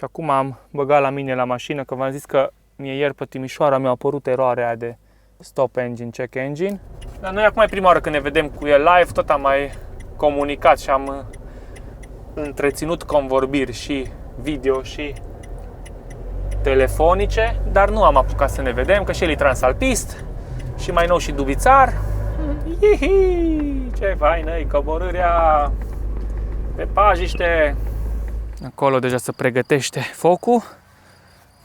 Și acum am băgat la mine la mașină, că v-am zis că mie ieri pe Timișoara mi-a apărut eroarea de stop engine, check engine. Dar noi acum e prima oară când ne vedem cu el live, tot am mai comunicat și am întreținut convorbiri și video și telefonice, dar nu am apucat să ne vedem, că și el e transalpist și mai nou și dubițar. Ihi, ce faină e coborârea pe Pajiște. Acolo deja se pregătește focul,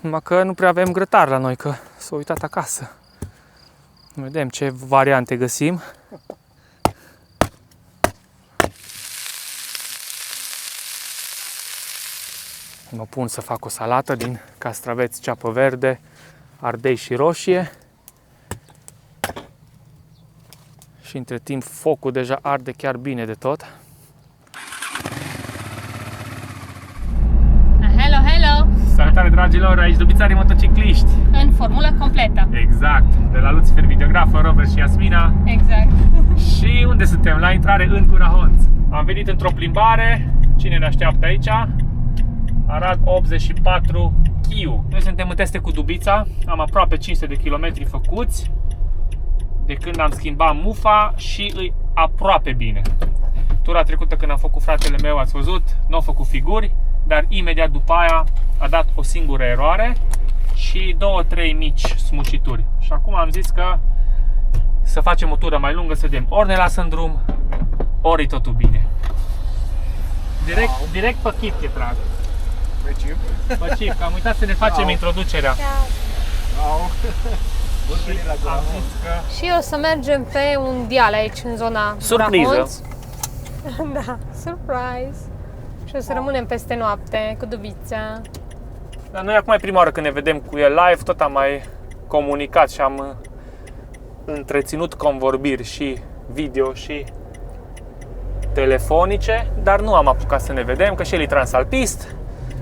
numai că nu prea avem grătar la noi, că s-a uitat acasă. Vedem ce variante găsim. Mă pun să fac o salată din castraveți, ceapă verde, ardei și roșie. Și între timp focul deja arde chiar bine de tot. Hello, hello! Salutare, dragilor, aici dubițarii motocicliști. În formulă completă. Exact, de la Lucifer Videografă, Robert și Yasmina. Exact. Și unde suntem? La intrare în Gura Honț. Am venit într-o plimbare. Cine ne așteaptă aici? Arad 84 Chiu. Noi suntem în teste cu dubița. Am aproape 500 de kilometri făcuți de când am schimbat mufa și îi aproape bine. Tura trecută când am făcut fratele meu, ați văzut, nu a făcut figuri, dar imediat după aia a dat o singură eroare și 2-3 mici smucituri. Și acum am zis că să facem o tură mai lungă, să vedem ori ne lasă în drum, ori e totul bine. Direct pe chip te trag. Pe chip? Pe chip, că am uitat să ne facem introducerea. Au. Bun venit la Gura Honț. Și o să mergem pe un deal aici, în zona Surpriză. Gura Honț. Da, surprise! Și o să rămânem peste noapte cu dubița. Dar noi acum e prima oară când ne vedem cu el live, tot am mai comunicat și am întreținut convorbiri și video și telefonice, dar nu am apucat să ne vedem, că și el e transalpist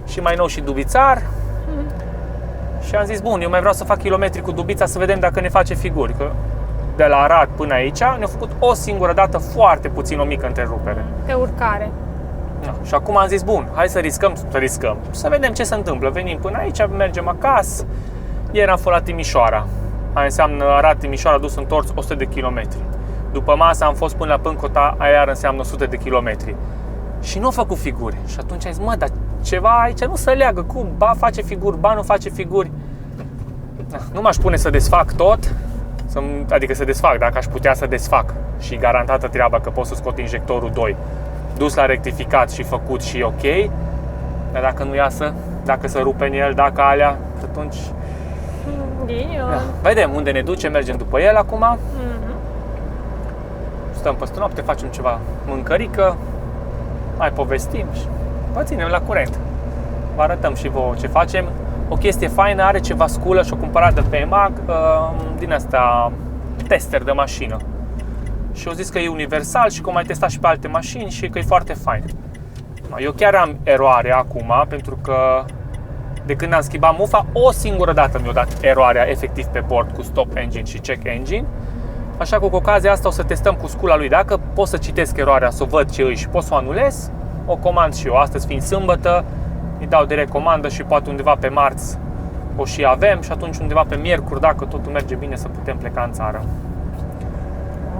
și mai nou și dubițar. Și am zis, bun, eu mai vreau să fac kilometri cu dubița să vedem dacă ne face figuri, că de la Arad până aici ne-a făcut o singură dată foarte puțin, o mică întrerupere. Pe urcare. Da. Și acum am zis, bun, hai să riscăm, să vedem ce se întâmplă. Venim până aici, mergem acasă. Ieri am fost la Timișoara. Aia înseamnă Arad-Timișoara dus întors 100 de kilometri. După masă am fost până la Pâncota, aia iar înseamnă 100 de kilometri. Și nu a făcut figuri. Și atunci am zis, mă, dar ceva aici nu se leagă. Cum? Ba face figuri, ba nu face figuri. Da, nu m-aș pune să desfac tot. Adică să desfac, dacă aș putea să desfac. Și garantată treaba că pot să scot injectorul 2. Dus la rectificat și făcut și ok. Dar dacă nu iasă, dacă se rupe în el, dacă alea, atunci... Da. Vedem unde ne duce, mergem după el acum. Stăm peste noapte, facem ceva mâncărică, mai povestim și vă ținem la curent. Vă arătăm și vouă ce facem. O chestie faină, are ceva sculă și-o cumpărat de pe EMAG din asta tester de mașină. Și au zis că e universal și că o mai testat și pe alte mașini și că e foarte fain. Eu chiar am eroare acum, pentru că de când am schimbat mufa, o singură dată mi-a dat eroarea efectiv pe bord cu stop engine și check engine. Așa că cu ocazia asta o să testăm cu scula lui. Dacă pot să citesc eroarea, să o văd ce îi și pot să o anulez, o comand și eu. Astăzi fiind sâmbătă, îi dau direct comandă și poate undeva pe marți o și avem și atunci undeva pe miercuri, dacă totul merge bine, să putem pleca în țară.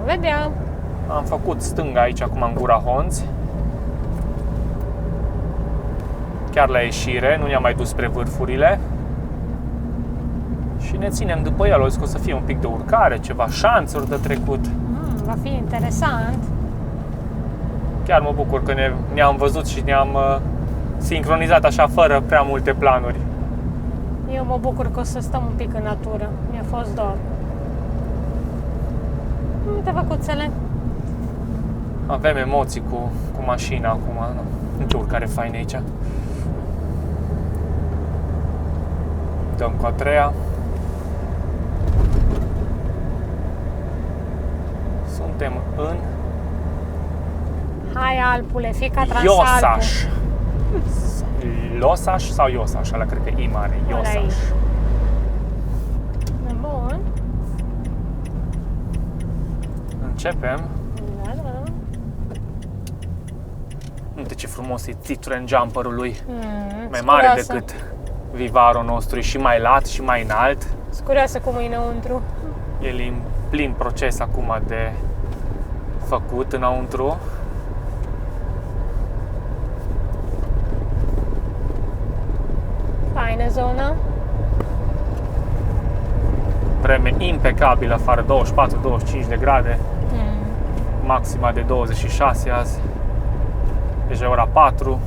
Vedea. Am făcut stânga aici acum în Gura Honț. Chiar la ieșire, nu ne-am mai dus spre vârfurile. Și ne ținem după el, o zis că o să fie un pic de urcare, ceva șanțuri de trecut. Va fi interesant. Chiar mă bucur că ne-am văzut și ne-am sincronizat așa fără prea multe planuri. Eu mă bucur că o să stăm un pic în natură. Mi-a fost dor. Uite făcuțele. Avem emoții cu mașina acum, nu? Ce urcare faină aici. Dăm cu a treia. Suntem în Hai, Alpule, fie ca Transalpul. Iosaș. Losaș sau Iosaș? Ăla cred că e mare. Iosaș. Bun. Începem. Da, da. Uite ce frumos e Citroen jumperul lui. Mai Scurioasă. mare decât Vivaro nostru, e și mai lat și mai înalt. Scurioasă cum e înăuntru. El e în plin proces acum de făcut înăuntru. Faină zonă. Vreme impecabilă, afară 24-25 de grade. Maxima de 26 azi. Deja ora 4.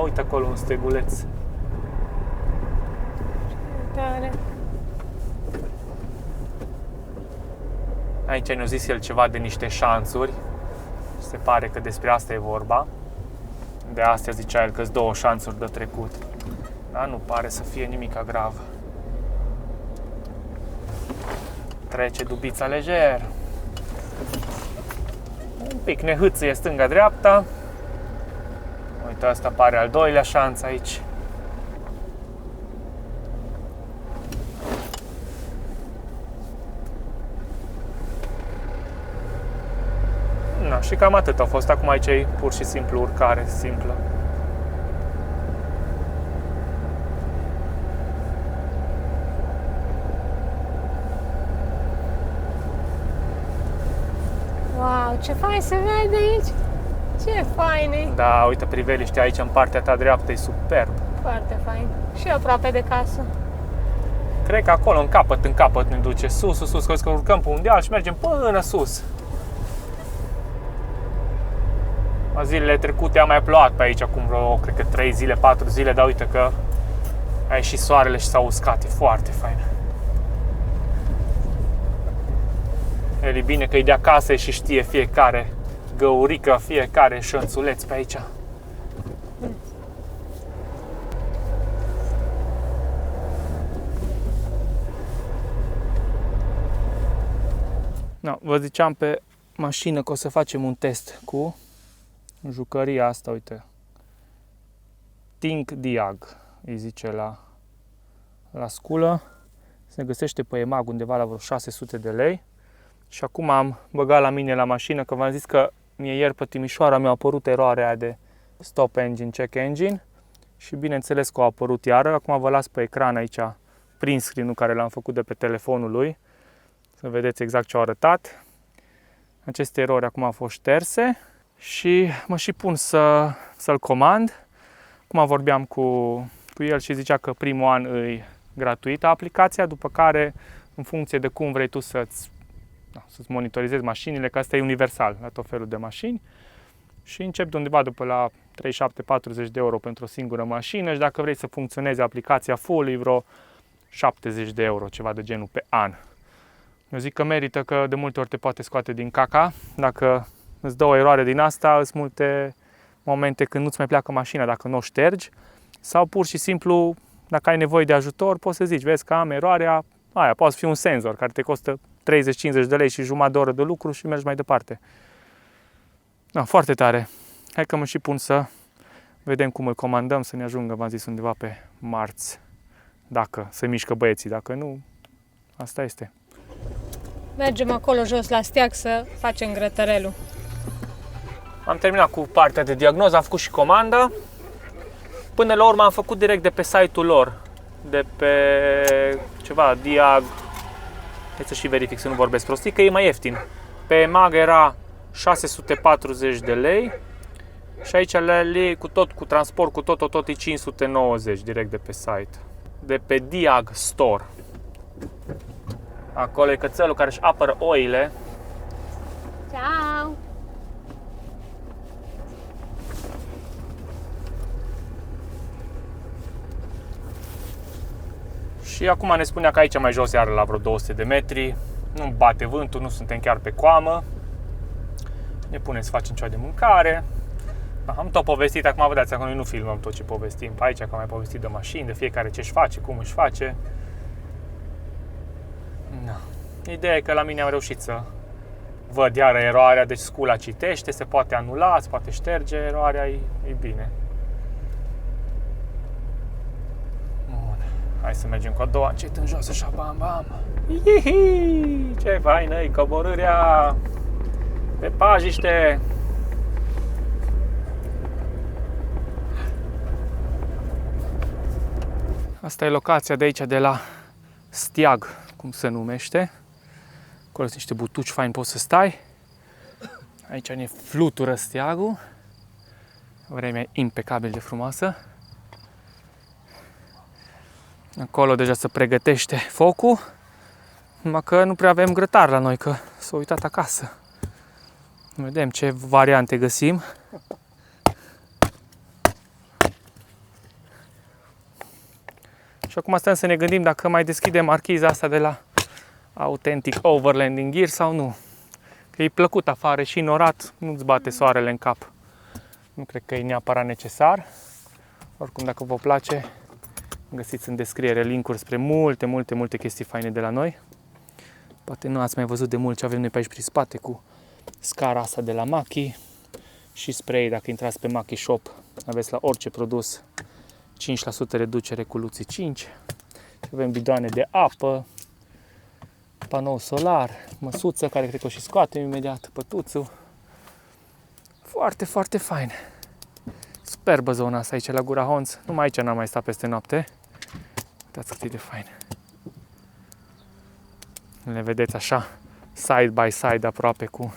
Uite acolo un steguleț. Tare. Aici ne-a zis el ceva de niște șanțuri. Se pare că despre asta e vorba. De astea zicea el că-s 2 șanțuri de trecut. Dar nu pare să fie nimica grav. Trece dubița lejer. Un pic ne hâțâie stânga-dreapta. Uite, asta pare al 2-lea șanț aici. Na, și cam atât a fost. Acum aici e pur și simplu urcare simplă. Wow, ce fain se vede aici! Ce fain e! Da, uite priveliștea aici în partea ta dreaptă, e superb. Foarte fain. Și aproape de casă. Cred că acolo în capăt ne duce sus, că urcăm pe un deal și mergem până sus. Zilele trecute a mai plouat pe aici, acum vreo, cred că 3 zile, 4 zile, dar uite că a ieșit soarele și s-a uscat, e foarte fain. El e bine că e de acasă și știe fiecare găurică, fiecare șănțuleț pe aici. No, vă ziceam pe mașină că o să facem un test cu jucăria asta, uite. Think Diag, îi zice la sculă. Se găsește pe EMAG undeva la vreo 600 de lei. Și acum am băgat la mine la mașină, că v-am zis că mie ieri pe Timișoara mi-a apărut eroarea de stop engine, check engine. Și bineînțeles că a apărut iară. Acum vă las pe ecran aici print screen-ul care l-am făcut de pe telefonul lui. Să vedeți exact ce a arătat. Aceste erori acum au fost șterse. Și mă și pun să-l comand. Cum vorbeam cu el și zicea că primul an e gratuită aplicația, după care, în funcție de cum vrei tu să-ți monitorizezi mașinile, că asta e universal la tot felul de mașini, și începi de undeva după la 37-40 de euro pentru o singură mașină și dacă vrei să funcționeze aplicația full, e vreo 70 de euro, ceva de genul pe an. Eu zic că merită, că de multe ori te poate scoate din caca. Dacă îți dă o eroare din asta, sunt multe momente când nu-ți mai pleacă mașina dacă nu o ștergi, sau pur și simplu, dacă ai nevoie de ajutor, poți să zici, vezi că am eroarea aia, poate fi un senzor care te costă 30-50 de lei și jumătate de oră de lucru și mergi mai departe. Da, foarte tare. Hai că mă și pun să vedem cum îl comandăm, să ne ajungă, v-am zis, undeva pe marți, dacă se mișcă băieții, dacă nu, asta este. Mergem acolo jos la steag să facem grătărelul. Am terminat cu partea de diagnoză, am făcut și comanda. Până la urmă am făcut direct de pe site-ul lor, de pe ceva, Diag. Hai să și verific să nu vorbesc prostii, că e mai ieftin. Pe EMAG era 640 de lei și aici le cu tot, cu transport, cu tot e 590 direct de pe site. De pe Diag Store. Acolo e cățelul care își apără oile. Ciao! Și acum ne spunea că aici mai jos, iar la vreo 200 de metri, nu bate vântul, nu suntem chiar pe coamă. Ne punem să facem ceva de mâncare. Am tot povestit, acum vedeți, acum noi nu filmăm tot ce povestim pe aici, că am mai povestit de mașini, de fiecare ce își face, cum își face. Na. Ideea e că la mine am reușit să văd iară eroarea, deci scula citește, se poate anula, se poate șterge, eroarea e bine. Bun. Hai să mergem cu a doua, încet în jos, așa, bam, bam. Ihihi! Ce faină e coborârea pe pajiște! Asta e locația de aici, de la steag, cum se numește. Acolo sunt niște butuci fain, poți să stai. Aici ne flutură steagul. Vremea e impecabil de frumoasă. Acolo deja se pregătește focul. Numai că nu prea avem grătar la noi, că s-a uitat acasă. Vedem ce variante găsim. Și acum stăm să ne gândim dacă mai deschidem marchiza asta de la Authentic Overlanding Gear sau nu. Că e plăcut afară și norat, nu-ți bate soarele în cap. Nu cred că e neapărat necesar. Oricum, dacă vă place, găsiți în descriere link-uri spre multe chestii faine de la noi. Poate nu ați mai văzut de mult ce avem noi pe aici prin spate cu scara asta de la Maki și spray. Dacă intrați pe Maki Shop, aveți la orice produs 5% reducere cu Luții 5. Avem bidoane de apă, panou solar, măsuță care cred că o și scoatem imediat, pătuțul. Foarte fain. Superbă zona asta aici la Gura Honț. Numai aici n-am mai stat peste noapte. Uitați cât e de fain. Le vedeți așa, side by side aproape cu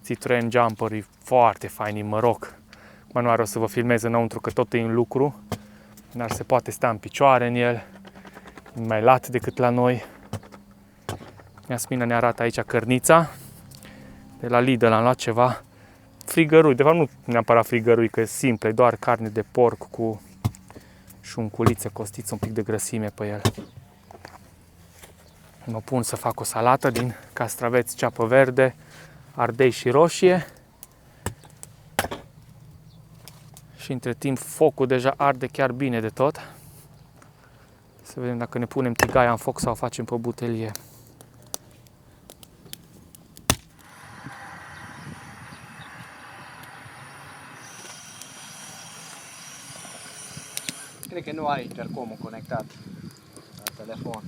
Citroen Jumper. E foarte fain, e Maroc. Mă, nu are o să vă filmez înăuntru că tot e în lucru. Dar se poate sta în picioare în el. E mai lat decât la noi. Iasmina ne arată aici cărnița. De la Lidl am luat ceva frigărui. De fapt nu neapărat frigărui, că e simplă. E doar carne de porc cu șunculițe, costiță, un pic de grăsime pe el. Mă pun să fac o salată din castraveți, ceapă verde, ardei și roșie. Și între timp focul deja arde chiar bine de tot. Să vedem dacă ne punem tigaia în foc sau o facem pe butelie. Cred că nu are intercomul conectat la telefon.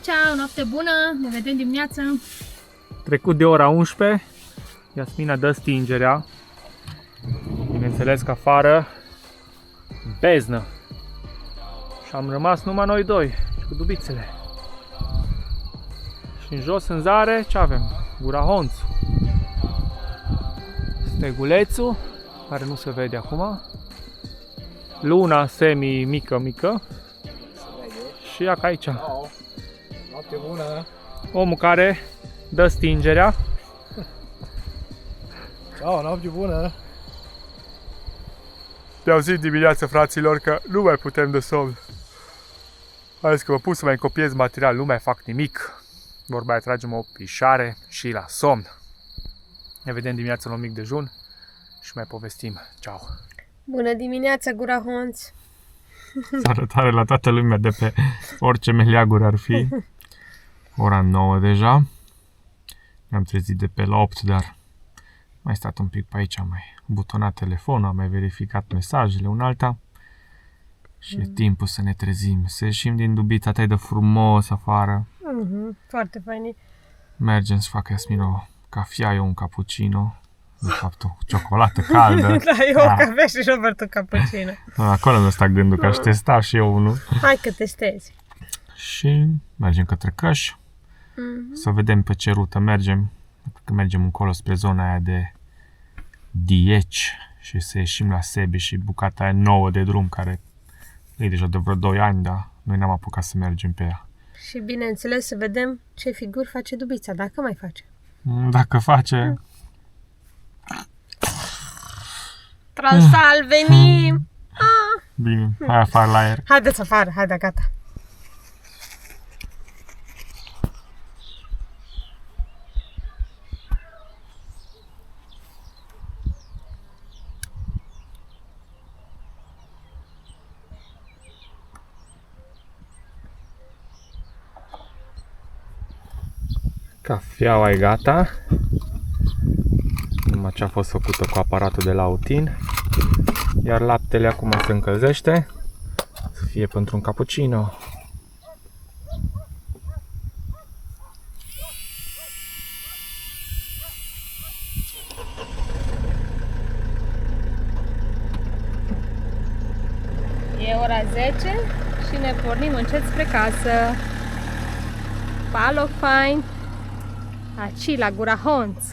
Ceau, noapte bună, ne vedem dimineața. Trecut de ora 11, Iasmina dă stingerea. Bineînțeles că afară beznă. Și am rămas numai noi doi și cu dubițele. Și în jos în zare ce avem? Gura Honț. Stegulețul, care nu se vede acum. Luna semi-mică. Și ea ca aici. Noapte bună! Omul care dă stingerea. Ciao, noapte bună! Ne auzim dimineața, fraților, că nu mai putem de somn. Am zis că mă pun să mai copiez material, nu mai fac nimic. Vorba aia, tragem o pișare și la somn. Ne vedem dimineața la un mic dejun și mai povestim. Ciao! Bună dimineața, Gura Honț! Salutare la toată lumea de pe orice meleaguri ar fi. Ora 9 deja. Ne-am trezit de pe la 8, dar mai stat un pic pe aici, am mai butonat telefonul, am mai verificat mesajele, un alta. Și e timpul să ne trezim, să ieșim din dubita ta de frumos afară. Foarte fain. Mergem să facă Iasmin o cafea, eu un cappuccino. De fapt, o ciocolată caldă. Da, eu o cafea și Robert un cappuccino. Acolo mi-a stat gândul că aș testa și eu unul. Hai că testezi. Și mergem către Căș. Să vedem pe ce rută mergem. Că mergem încolo spre zona aia de Dieci și să ieșim la Sebi și bucata aia nouă de drum care e deja de vreo 2 ani, dar noi n-am apucat să mergem pe ea. Și bineînțeles să vedem ce figuri face Dubița, dacă mai face. Dacă face... Transal, venim! Bine, hai afară la aer. Haideți afară, haide, gata. Cafeaua e gata. Numai ce a fost făcută cu aparatul de la Autin. Iar laptele acum se încălzește. Să fie pentru un cappuccino. E ora 10 și ne pornim încet spre casă. Pa, loc fain! Aici, la Gura Honț!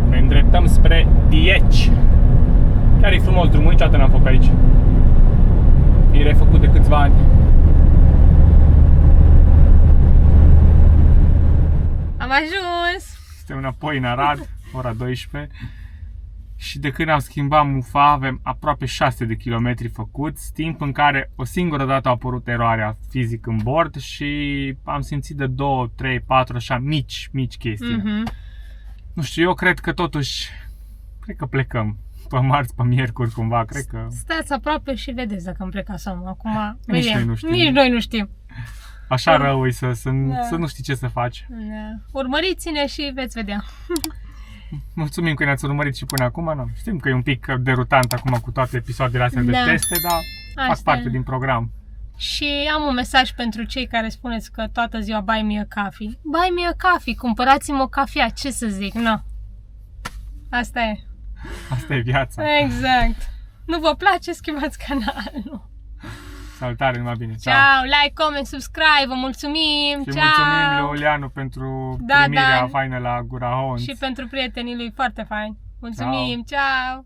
Ne îndreptăm spre Dieci. Chiar e frumos drumul, niciodată n-am făcut aici. E refăcut de câțiva ani. Am ajuns! Suntem înapoi în Arad, ora 12. Și de când am schimbat mufa, avem aproape 600 de kilometri făcuți, timp în care o singură dată a apărut eroarea fizic în bord și am simțit de 2, 3, 4, așa mici chestii. Nu știu, eu cred că totuși, cred că plecăm. Pe marți, pe miercuri, cumva, cred că... Stați aproape și vedeți dacă îmi pleca somnul. Acum, Nici vedem. noi nu știm. Nici noi nu știm. Așa rău e să nu știi ce să faci. Da. Urmăriți-ne și veți vedea. Mulțumim că ne-ați urmărit și până acum. Nu. Știm că e un pic derutant acum cu toate episoadele astea de teste, dar fac parte din program. Și am un mesaj pentru cei care spuneți că toată ziua buy me a coffee. Buy me a coffee, cumpărați-mi o cafea, ce să zic, nu. Asta e. Asta e viața. Exact. Nu vă place, schimbați canalul. Salutare, numai bine. Ciao, like, comment, subscribe, vă mulțumim. Și ciao. mulțumim lui Ulianu pentru primirea faină la Gura Honț. Și pentru prietenii lui, foarte fain. Mulțumim, ciao.